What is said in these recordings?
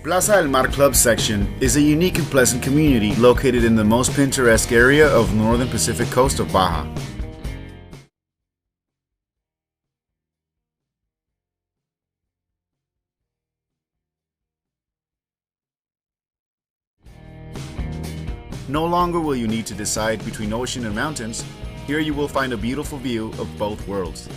Plaza del Mar Club section is a unique and pleasant community located in the most picturesque area of the northern Pacific coast of Baja. No longer will you need to decide between ocean and mountains. Here you will find a beautiful view of both worlds.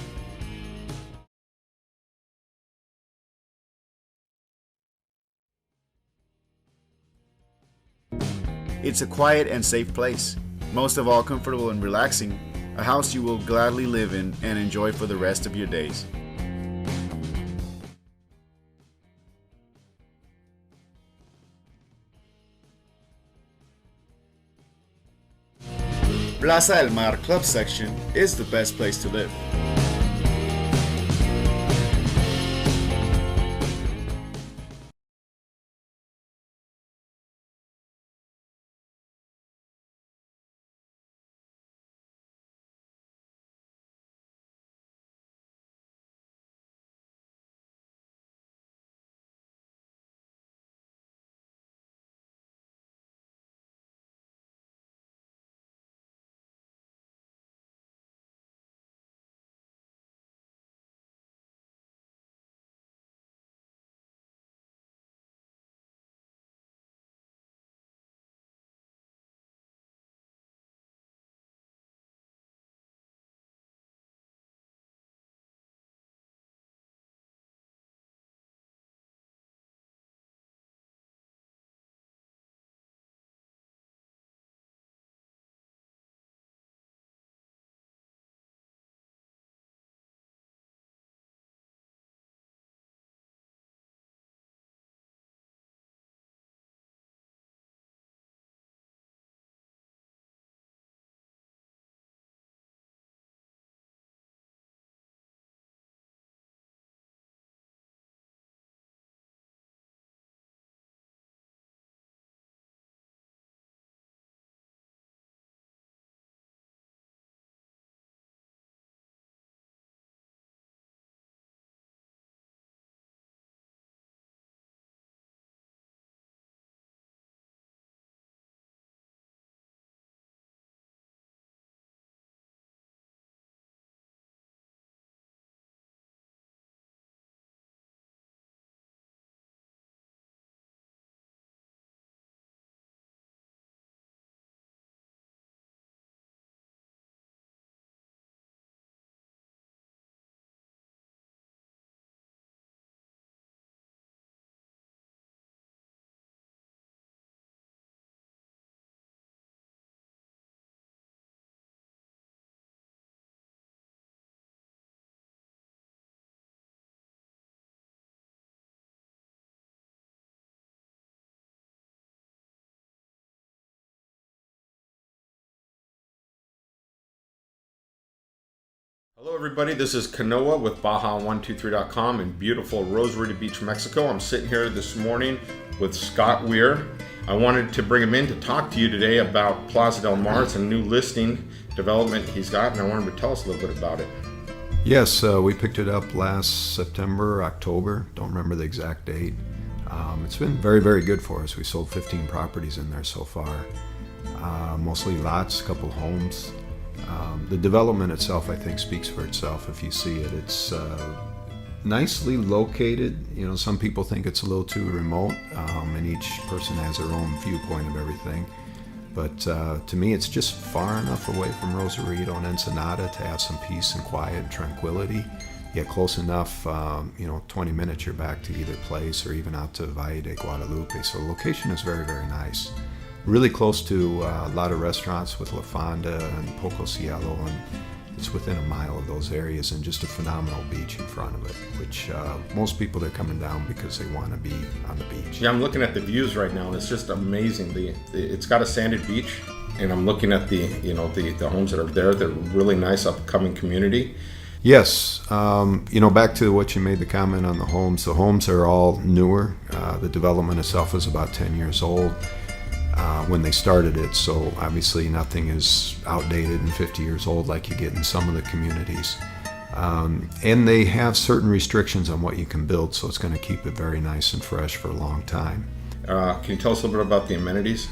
It's a quiet and safe place, most of all comfortable and relaxing, a house you will gladly live in and enjoy for the rest of your days. Plaza del Mar Club section is the best place to live. Hello everybody, this is Kanoa with Baja123.com in beautiful Rosarito Beach, Mexico. I'm sitting here this morning with Scott Weir. I wanted to bring him in to talk to you today about Plaza del Mar. It's a new listing development he's got, and I wanted him to tell us a little bit about it. Yes, we picked it up last September, October, don't remember the exact date. It's been very, very good for us. We sold 15 properties in there so far, mostly lots, a couple homes. The development itself, I think, speaks for itself if you see it. It's nicely located. You know, some people think it's a little too remote, and each person has their own viewpoint of everything. But to me, it's just far enough away from Rosarito and Ensenada to have some peace and quiet and tranquility. Yet close enough, 20 minutes you're back to either place or even out to Valle de Guadalupe. So the location is very, very nice. Really close to a lot of restaurants with La Fonda and Poco Cielo, and it's within a mile of those areas, and just a phenomenal beach in front of it, which most people are coming down because they want to be on the beach. Yeah, I'm looking at the views right now, and it's just amazing. It's got a sanded beach, and I'm looking at the homes that are there. They're really nice, upcoming community. Yes, back to what you made the comment on the homes. The homes are all newer. The development itself is about 10 years old. When they started it, so obviously nothing is outdated and 50 years old like you get in some of the communities. And they have certain restrictions on what you can build, so it's going to keep it very nice and fresh for a long time. Can you tell us a little bit about the amenities?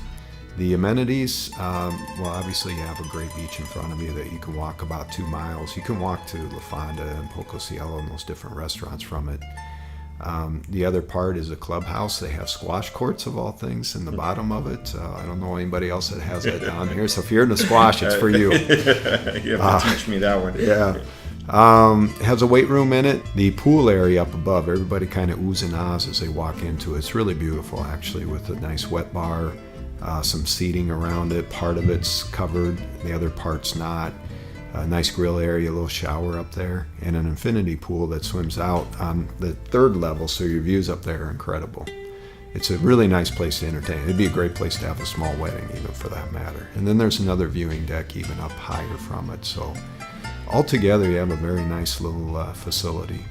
The amenities, well, obviously you have a great beach in front of you that you can walk about 2 miles. You can walk to La Fonda and Poco Cielo and those different restaurants from it. The other part is a clubhouse. They have squash courts, of all things, in the bottom of it. I don't know anybody else that has that down here. So if you're into squash, it's for you. You have to teach me that one. Yeah. It has a weight room in it. The pool area up above, everybody kind of oohs and ahs as they walk into it. It's really beautiful, actually, with a nice wet bar, some seating around it. Part of it's covered, the other part's not. A nice grill area, a little shower up there, and an infinity pool that swims out on the 3rd level, so your views up there are incredible. It's a really nice place to entertain. It'd be a great place to have a small wedding, even, for that matter. And then there's another viewing deck even up higher from it. So altogether, you have a very nice little facility.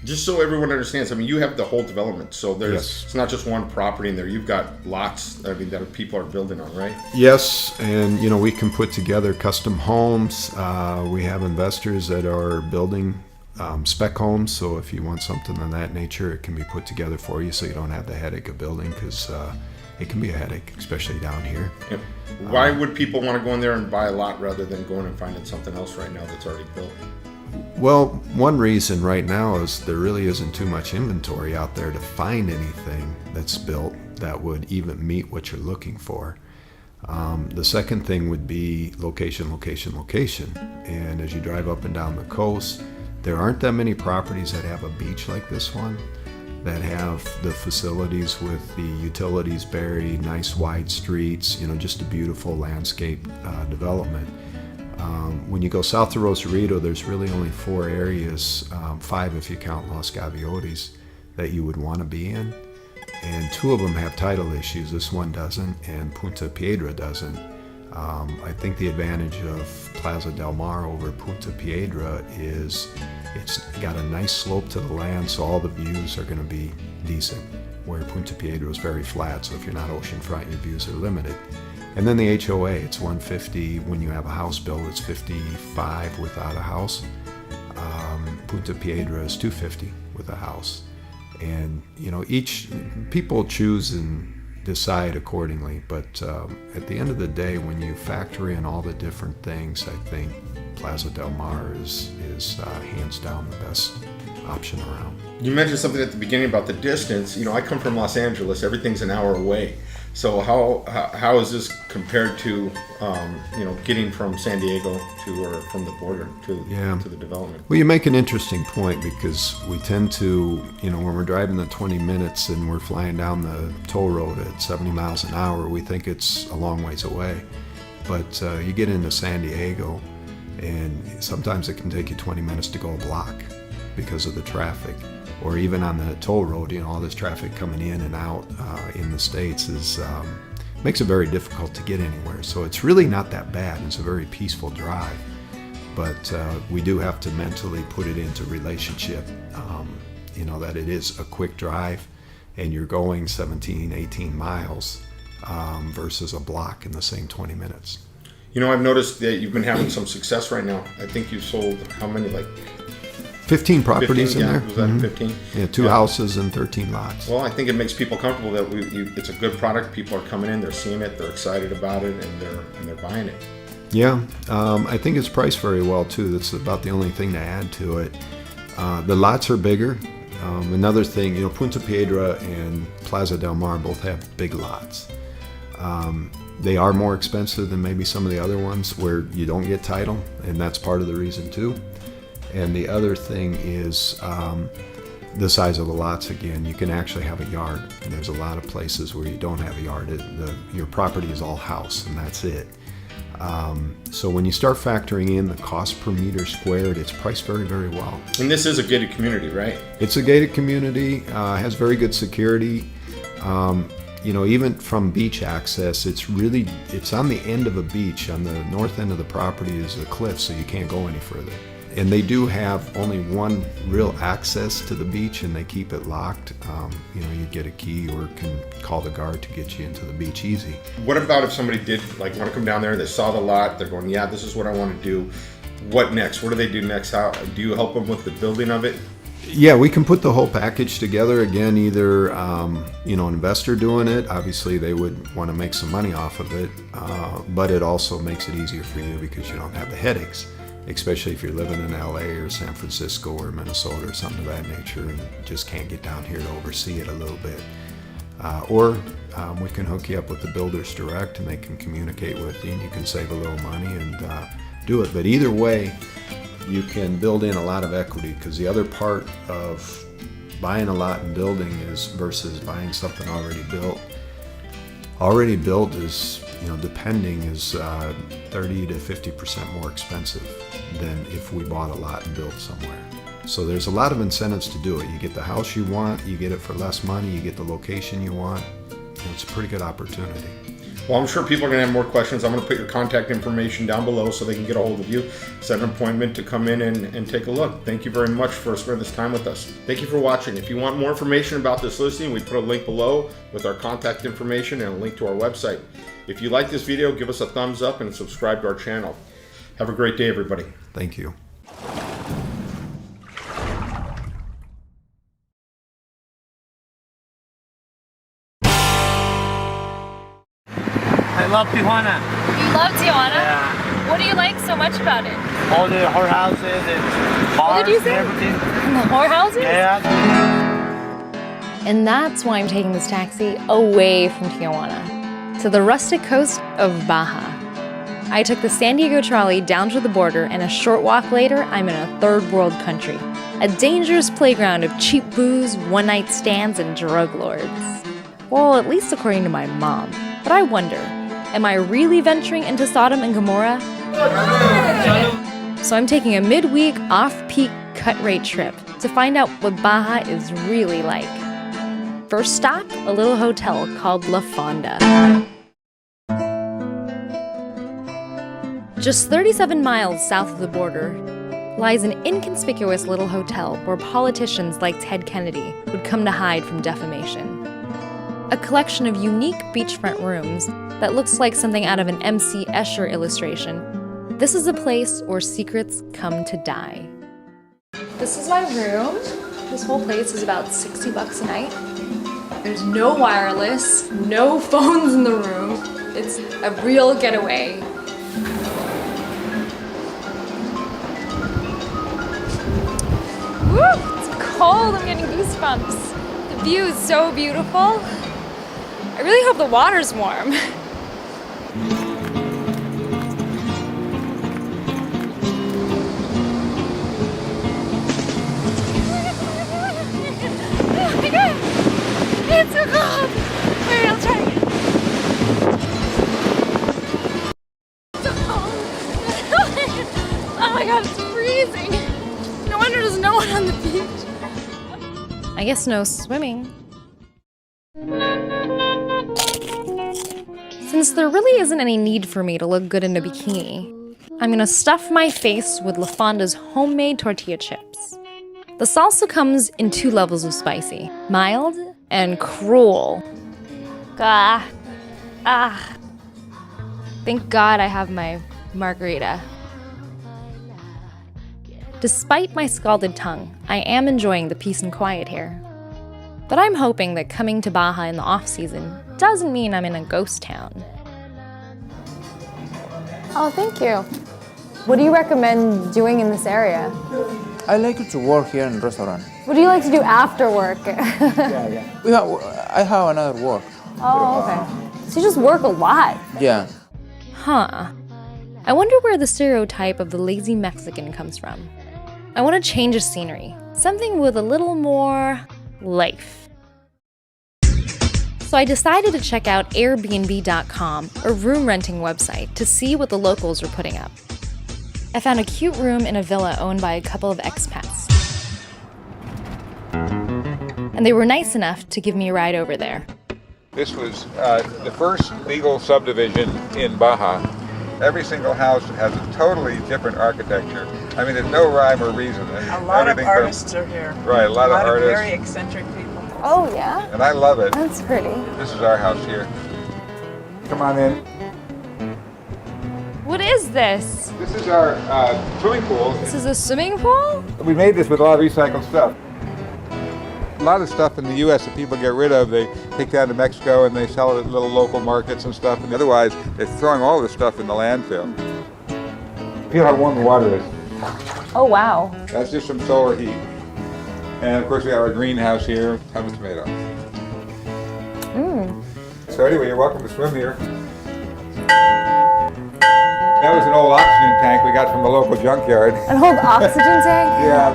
Just so everyone understands, I mean, you have the whole development, so Yes. it's not just one property in there. You've got lots, I mean, that people are building on, right? Yes, and we can put together custom homes. We have investors that are building spec homes, so if you want something of that nature, it can be put together for you, so you don't have the headache of building, because it can be a headache, especially down here. Yep. Why would people want to go in there and buy a lot rather than going and finding something else right now that's already built? Well, one reason right now is there really isn't too much inventory out there to find anything that's built that would even meet what you're looking for. The second thing would be location, location, location. And as you drive up and down the coast, there aren't that many properties that have a beach like this one, that have the facilities with the utilities buried, nice wide streets, just a beautiful landscape development. When you go south of Rosarito, there's really only 4 areas, 5 if you count Los Gaviotes, that you would want to be in. And 2 of them have title issues. This one doesn't, and Punta Piedra doesn't. I think the advantage of Plaza del Mar over Punta Piedra is it's got a nice slope to the land, so all the views are going to be decent, where Punta Piedra is very flat, so if you're not oceanfront, your views are limited. And then the HOA, it's $150 when you have a house built, it's $55 without a house. Punta Piedra is $250 with a house. And, each people choose and decide accordingly. But at the end of the day, when you factor in all the different things, I think Plaza del Mar is hands down the best option around. You mentioned something at the beginning about the distance. I come from Los Angeles. Everything's an hour away. So how is this compared to getting from San Diego to, or from the border to the development? Well, you make an interesting point, because we tend to, when we're driving the 20 minutes and we're flying down the toll road at 70 miles an hour, we think it's a long ways away. But you get into San Diego, and sometimes it can take you 20 minutes to go a block because of the traffic. Or even on the toll road, all this traffic coming in and out in the States makes it very difficult to get anywhere. So it's really not that bad. It's a very peaceful drive. But we do have to mentally put it into relationship, that it is a quick drive and you're going 17, 18 miles versus a block in the same 20 minutes. I've noticed that you've been having some success right now. I think you've sold how many, 15 properties 15, in there. Was that 15? Yeah, 2 houses and 13 lots. Well, I think it makes people comfortable that it's a good product. People are coming in, they're seeing it, they're excited about it, and they're buying it. Yeah, I think it's priced very well too. That's about the only thing to add to it. The lots are bigger. Another thing, Punta Piedra and Plaza del Mar both have big lots. They are more expensive than maybe some of the other ones where you don't get title, and that's part of the reason too. And the other thing is the size of the lots. Again, you can actually have a yard, and there's a lot of places where you don't have a yard. Your property is all house, and that's it. So when you start factoring in the cost per meter squared, it's priced very, very well. And this is a gated community, right? It's a gated community, has very good security. Even from beach access, it's on the end of a beach. On the north end of the property is a cliff, so you can't go any further. And they do have only one real access to the beach, and they keep it locked. You get a key or can call the guard to get you into the beach easy. What about if somebody did want to come down there, they saw the lot, they're going, yeah, this is what I want to do. what next? What do they do next? How do you help them with the building of it? Yeah, we can put the whole package together. Again, either an investor doing it. Obviously, they would want to make some money off of it, but it also makes it easier for you because you don't have the headaches, especially if you're living in LA or San Francisco or Minnesota or something of that nature and just can't get down here to oversee it a little bit. Or we can hook you up with the builders direct and they can communicate with you and you can save a little money and do it. But either way, you can build in a lot of equity because the other part of buying a lot and building is versus buying something already built. Already built is, depending, is 30 to 50% more expensive than if we bought a lot and built somewhere. So there's a lot of incentives to do it. You get the house you want, you get it for less money, you get the location you want. It's a pretty good opportunity. Well, I'm sure people are going to have more questions. I'm going to put your contact information down below so they can get a hold of you, set an appointment to come in and take a look. Thank you very much for spending this time with us. Thank you for watching. If you want more information about this listing, we put a link below with our contact information and a link to our website. If you like this video, give us a thumbs up and subscribe to our channel. Have a great day, everybody. Thank you. I love Tijuana. You love Tijuana? Yeah. What do you like so much about it? All the whorehouses and bars What did you say? and everything. The whorehouses? Yeah. And that's why I'm taking this taxi away from Tijuana to the rustic coast of Baja. I took the San Diego trolley down to the border, and a short walk later, I'm in a third world country. A dangerous playground of cheap booze, one-night stands, and drug lords. Well, at least according to my mom. But I wonder, am I really venturing into Sodom and Gomorrah? So I'm taking a midweek, off-peak, cut-rate trip to find out what Baja is really like. First stop, a little hotel called La Fonda. Just 37 miles south of the border lies an inconspicuous little hotel where politicians like Ted Kennedy would come to hide from defamation. A collection of unique beachfront rooms that looks like something out of an M.C. Escher illustration. This is a place where secrets come to die. This is my room. This whole place is about $60 a night. There's no wireless, no phones in the room. It's a real getaway. Woo! It's cold, I'm getting goosebumps. The view is so beautiful. I really hope the water's warm. Oh my god! It's so cold! Wait, I'll try again. It's so cold! Oh my god, it's freezing! No wonder there's no one on the beach. I guess no swimming. Since there really isn't any need for me to look good in a bikini, I'm gonna stuff my face with La Fonda's homemade tortilla chips. The salsa comes in 2 levels of spicy, mild and cruel. Thank God I have my margarita. Despite my scalded tongue, I am enjoying the peace and quiet here. But I'm hoping that coming to Baja in the off-season doesn't mean I'm in a ghost town. Oh, thank you. What do you recommend doing in this area? I like to work here in restaurant. What do you like to do after work? I have another work. Oh, okay. So you just work a lot. Yeah. Huh. I wonder where the stereotype of the lazy Mexican comes from. I want to change the scenery. Something with a little more life. So I decided to check out Airbnb.com, a room renting website, to see what the locals were putting up. I found a cute room in a villa owned by a couple of expats. And they were nice enough to give me a ride over there. This was the first legal subdivision in Baja. Every single house has a totally different architecture. I mean, there's no rhyme or reason. A lot of artists are here. Right, a lot of artists. Very eccentric people. Oh, yeah? And I love it. That's pretty. This is our house here. Come on in. What is this? This is our swimming pool. This is a swimming pool? We made this with a lot of recycled stuff. A lot of stuff in the U.S. that people get rid of, they take down to Mexico and they sell it at little local markets and stuff. And otherwise, they're throwing all this stuff in the landfill. Feel how warm the water is. Oh, wow. That's just from solar heat. And of course, we have our greenhouse here. Have a tomato. So anyway, you're welcome to swim here. That was an old oxygen tank we got from the local junkyard. An old oxygen tank? Yeah.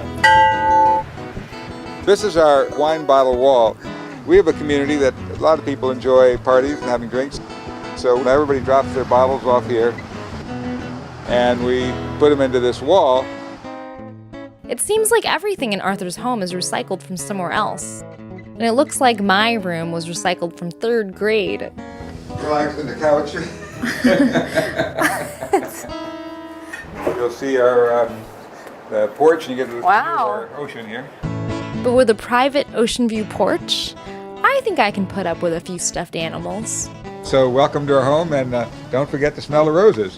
This is our wine bottle wall. We have a community that a lot of people enjoy parties and having drinks. So everybody drops their bottles off here and we put them into this wall. It seems like everything in Arthur's home is recycled from somewhere else. And it looks like my room was recycled from 3rd grade. Relax on the couch. You'll see our the porch and you get to see our ocean here. But with a private ocean view porch, I think I can put up with a few stuffed animals. So welcome to our home and don't forget to smell the roses.